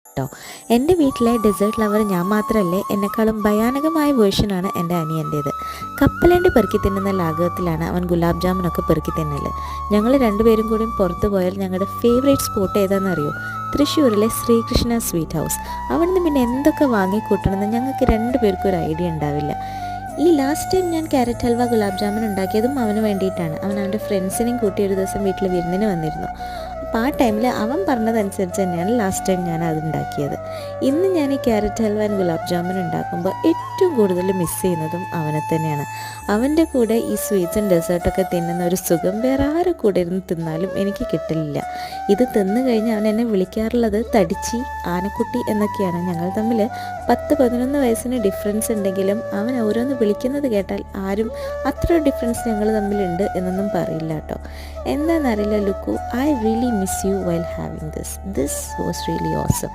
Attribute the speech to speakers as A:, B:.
A: കേട്ടോ. എൻ്റെ വീട്ടിലെ ഡെസേർട്ട് ലവർ ഞാൻ മാത്രമല്ലേ, എന്നെക്കാളും ഭയാനകമായ വേർഷനാണ് എൻ്റെ അനിയൻ്റേത്. കപ്പലണ്ടി പെറുക്കി തിന്നുന്ന ലാഘവത്തിലാണ് അവൻ ഗുലാബ് ജാമുനൊക്കെ പെറുക്കി തിന്നല്. ഞങ്ങൾ രണ്ടുപേരും കൂടി പുറത്തു പോയാൽ ഞങ്ങളുടെ ഫേവറേറ്റ് സ്പോട്ട് ഏതാണെന്നറിയോ? തൃശ്ശൂരിലെ ശ്രീകൃഷ്ണ സ്വീറ്റ് ഹൗസ്. അവിടുന്ന് പിന്നെ എന്തൊക്കെ വാങ്ങിക്കൂട്ടണമെന്ന് ഞങ്ങൾക്ക് രണ്ടുപേർക്കും ഒരു ഐഡിയ ഉണ്ടാവില്ല. ഈ ലാസ്റ്റ് ടൈം ഞാൻ ക്യാരറ്റ് ഹൽവ ഗുലാബ് ജാമുൻ ഉണ്ടാക്കിയതും അവന് വേണ്ടിയിട്ടാണ്. അവൻ അവൻ്റെ ഫ്രണ്ട്സിനെയും കൂട്ടി ഒരു ദിവസം വീട്ടിൽ വിരുന്നിന് വന്നിരുന്നു. അപ്പോൾ ആ ടൈമിൽ അവൻ പറഞ്ഞതനുസരിച്ച് തന്നെയാണ് ലാസ്റ്റ് ടൈം ഞാൻ അത് ഉണ്ടാക്കിയത്. ഇന്ന് ഞാൻ ഈ ക്യാരറ്റ് ഹൽവ ആൻഡ് ഗുലാബ് ജാമുൻ ഉണ്ടാക്കുമ്പോൾ ഏറ്റവും കൂടുതൽ മിസ് ചെയ്യുന്നതും അവനെ തന്നെയാണ്. അവൻ്റെ കൂടെ ഈ സ്വീറ്റ്സ് ആൻഡ് ഡെസേർട്ടൊക്കെ തിന്നുന്ന ഒരു സുഖം വേറെ ആരും കൂടെ ഇരുന്ന് തിന്നാലും എനിക്ക് കിട്ടില്ല. ഇത് തിന്നു കഴിഞ്ഞ് അവൻ എന്നെ വിളിക്കാറുള്ളത് തടിച്ചി, ആനക്കുട്ടി എന്നൊക്കെയാണ്. ഞങ്ങൾ തമ്മിൽ 10-11 വയസ്സിന് ഡിഫറൻസ് ഉണ്ടെങ്കിലും അവൻ ഓരോന്ന് വിളിക്കുന്നത് കേട്ടാൽ ആരും അത്ര ഡിഫറൻസ് ഞങ്ങൾ തമ്മിലുണ്ട് എന്നൊന്നും പറയില്ല കേട്ടോ. എന്താണെന്നറിയില്ല look, I really miss you while having this was really awesome.